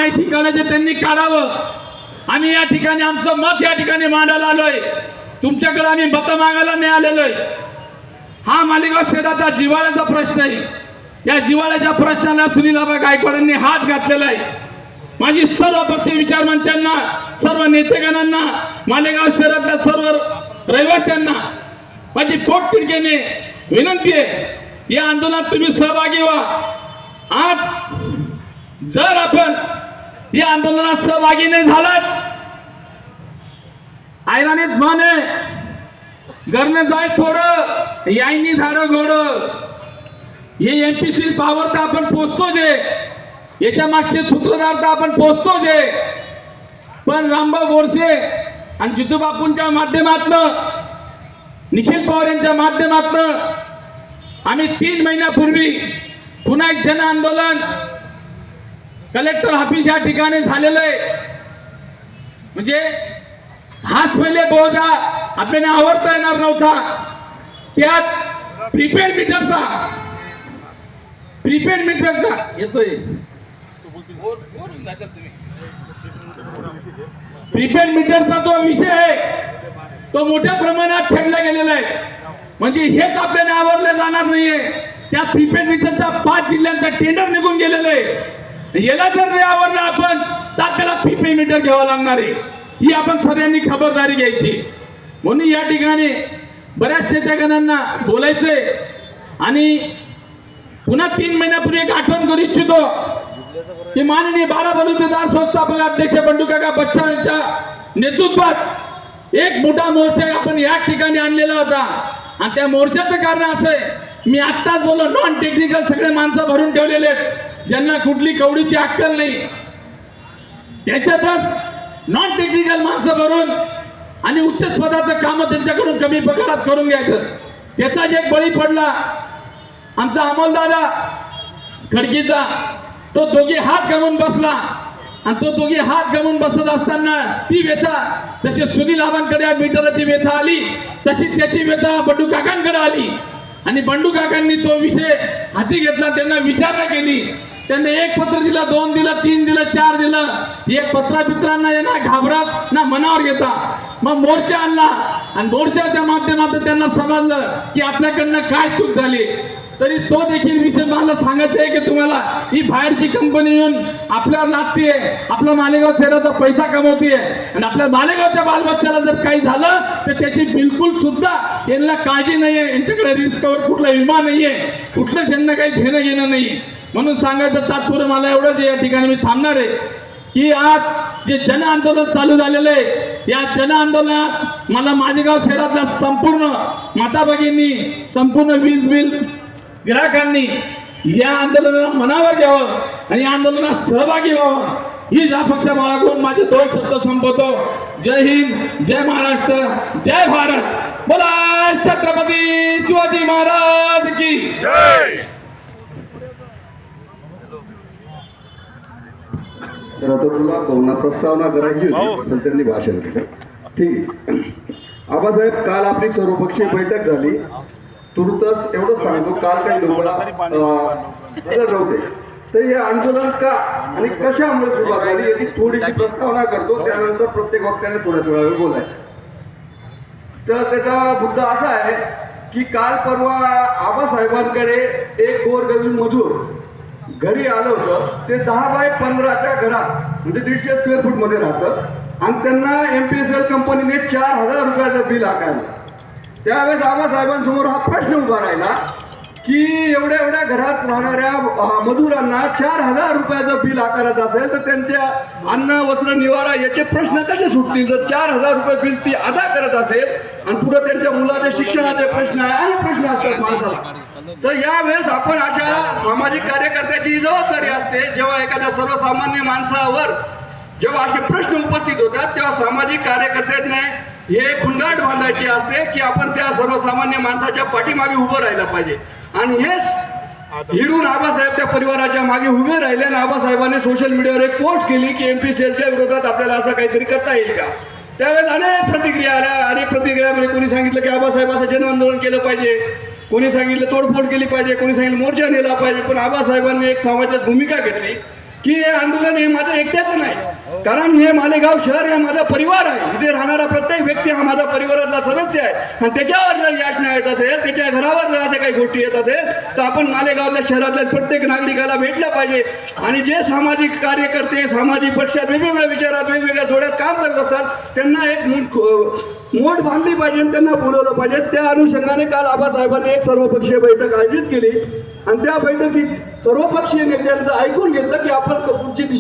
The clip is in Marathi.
माहिती काढायचे त्यांनी काढावं. आम्ही या ठिकाणी आमचं मत या ठिकाणी मांडायला आलोय. तुमच्याकडे आम्ही मत मागायला नाही आलेलोय. हा मालेगाव शहराचा जिव्हाळ्याचा प्रश्न आहे. या जिव्हाळ्याच्या प्रश्नाला सुनील आबा गायकवाडांनी हात घातलेला आहे. माझी सर्व पक्षीय विचार मंचांना, सर्व नेतेगणांना, मालेगाव शहरातल्या सर्व रहिवाशांना माझी पोटतिडकीने विनंती आहे, या आंदोलनात तुम्ही सहभागी व्हा. आज जर आपण या आंदोलनात सहभागी नाही झालात, ऐराणीत म्हणे घरने जाय थोडं यायनी झाडं घोडं. हे एमपीसी पावर तर आपण पोचतो जे, याच्या मागचे सूत्रधार तर आपण पोचतो जे, पण रामभाऊ बोरसे आणि जितू बापूंच्या माध्यमातून, निखिल पवार यांच्या माध्यमातून आम्ही 3 महिन्यापूर्वी पुन्हा एक जन आंदोलन कलेक्टर ऑफिस या ठिकाणी झालेलं आहे. म्हणजे हाच पहिले बोजा आपल्याला आवडता येणार नव्हता. त्यात प्रीपेड मीटरचा येतोय. प्रीपेड मीटरचा जो विषय आहे तो मोठ्या प्रमाणात छेडला गेलेला आहे. म्हणजे हेच आपल्याला आवडलं जाणार नाहीये. त्या प्रीपेड मीटरच्या 5 जिल्ह्यांचा टेंडर निघून गेलेलं आहे. याला जर नाही आवडलं आपण तर आपल्याला प्रीपेड मीटर घ्यावं लागणार आहे. ही आपण सर्वांनी खबरदारी घ्यायची. म्हणून या ठिकाणी बऱ्याच नेत्यागणांना बोलायचंय आणि पुन्हा 3 महिन्यापूर्वी एक आठवण करू इच्छितो की माननीय 12 बलुतेदार संस्थापक अध्यक्ष बंडू काका बच्चा यांच्या नेतृत्वात एक मोठा मोर्चा आपण या ठिकाणी आणलेला होता. आणि त्या मोर्चाचं कारण असं आहे, मी आत्ताच बोललो, नॉन टेक्निकल सगळे माणसं भरून ठेवलेले आहेत ज्यांना कुठली कवडीची अक्कल नाही. त्याच्यातच नॉन टेक्निकल माणसं भरून आणि उच्च पदाचं काम त्यांच्याकडून कमी पगारात करून घ्यायचं. त्याचाच एक बळी पडला आमचा अमोलदादा खडकीचा. तो दोघे हात गमून बसला आणि तो दोघे हात गमून बसत असताना ती व्यथा जशी सुनील आबांकडे मीटरची व्यथा आली तशी त्याची व्यथा बंडू काकांकडे आली. आणि बंडू काकांनी तो विषय हाती घेतला. त्यांना विचारणा केली. त्यांनी 1 पत्र दिलं, 2 दिलं, 3 दिलं, 4 दिलं. एक पत्रापित्रांना यांना घाबरत ना मनावर घेता मग मोर्चा आणला आणि मोर्चाच्या माध्यमातून त्यांना समजलं की आपल्याकडनं काय चूक झाली. तरी तो देखील विषय मला सांगायचं आहे की तुम्हाला ही बाहेरची कंपनी येऊन आपल्यावर लागतीये, आपला मालेगाव शहराचा पैसा कमवतीये आणि आपल्या मालेगावच्या बालबच्चाला जर काही झालं तर त्याची बिलकुल सुद्धा यांना काळजी नाहीये. यांच्याकडे रिस्कवर कुठला विमा नाहीये, कुठलंच यांना काही घेणं घेणं नाही. म्हणून सांगायचं तात्पुरं मला एवढंच या ठिकाणी मी थांबणार आहे की आज जे जन आंदोलन चालू झालेलं आहे, या जन आंदोलनात मला मालेगाव शहरातल्या संपूर्ण माता भगिनी, संपूर्ण वीज बिल ग्राहकांनी या आंदोलनाला मनावर घ्यावं आणि या आंदोलनात सहभागी व्हावं. हीच अपेक्षा बाळगून माझे 2 शब्द संपवतो. जय हिंद, जय महाराष्ट्र, जय भारत. बोला छत्रपती शिवाजी महाराज की जय. तर आता तुला बहुना प्रस्तावना करायची होती पण त्यांनी भाषण केलं. ठीक. आबासाहेब, काल आपली सर्वपक्षीय बैठक झाली. तुर्तच एवढंच सांगतो, काल काही लोकांना नव्हते. तर हे आंदोलन का आणि कशामुळे सुरुवात झाली याची थोडीशी प्रस्तावना करतो. त्यानंतर प्रत्येक वक्त्याने थोड्या वेळ बोलायचं. तर त्याचा मुद्दा असा आहे की काल परवा आबासाहेबांकडे एक गोरगरीब मजूर घरी आलं होतं. ते 10 बाय 15च्या घरात म्हणजे 150 स्क्वेअर फूट मध्ये राहतं आणि त्यांना MPSL कंपनीने 4000 रुपयाचं बिल आकारलं. त्यावेळेस आबासाहेबांसमोर हा प्रश्न उभा राहिला की एवढ्या घरात राहणाऱ्या मजुरांना 4000 रुपयाचं बिल आकारत असेल तर त्यांच्या अन्न वस्त्र निवारा याचे प्रश्न कसे सुटतील. जर 4000 रुपये बिल ती अदा करत असेल आणि पुढे त्यांच्या मुलाचे शिक्षणाचे प्रश्न आहे, अनेक प्रश्न असतात माणसाला. तर यावेळेस आपण अशा सामाजिक कार्यकर्त्याची जबाबदारी असते, जेव्हा एखाद्या सर्वसामान्य माणसावर जेव्हा असे प्रश्न उपस्थित होतात तेव्हा सामाजिक कार्यकर्त्याने हे गुंडाट बांधायची असते की आपण त्या सर्वसामान्य माणसाच्या पाठीमागे उभं राहिलं पाहिजे. आणि हेच हिरून आबासाहेब त्या परिवाराच्या मागे उभे राहिले आणि आबासाहेबांनी सोशल मीडियावर एक पोस्ट केली की MPSLच्या विरोधात आपल्याला असं काहीतरी करता येईल का. त्यावेळेस अनेक प्रतिक्रिया आल्या. अनेक प्रतिक्रियामध्ये कोणी सांगितलं की आबासाहेब असं जन आंदोलन केलं पाहिजे, कोणी सांगितलं तोडफोड केली पाहिजे, कोणी सांगितलं मोर्चा नेला पाहिजे. पण आबासाहेबांनी एक समाजाची भूमिका घेतली की हे आंदोलन हे माझं एकट्याचं नाही, कारण हे मालेगाव शहर हे माझा परिवार आहे. इथे राहणारा प्रत्येक व्यक्ती हा माझा परिवारातला सदस्य आहे. आणि त्याच्यावर जर याचना येत असेल, त्याच्या घरावर जर अशा काही गोष्टी येत असेल, तर आपण मालेगावच्या शहरातल्या प्रत्येक नागरिकाला भेटलं पाहिजे. आणि जे सामाजिक कार्यकर्ते सामाजिक पक्षात वेगवेगळ्या विचारात वेगवेगळ्या जोड्यात काम करत असतात, त्यांना एक मोठ बांधली पाहिजे, त्यांना बोलवलं पाहिजे. त्या अनुषंगाने काल आबासाहेबांनी एक सर्वपक्षीय बैठक आयोजित केली आणि त्या बैठकीत सर्वपक्षीय नेत्यांचं ऐकून घेतलं की आपण पुढची दिशा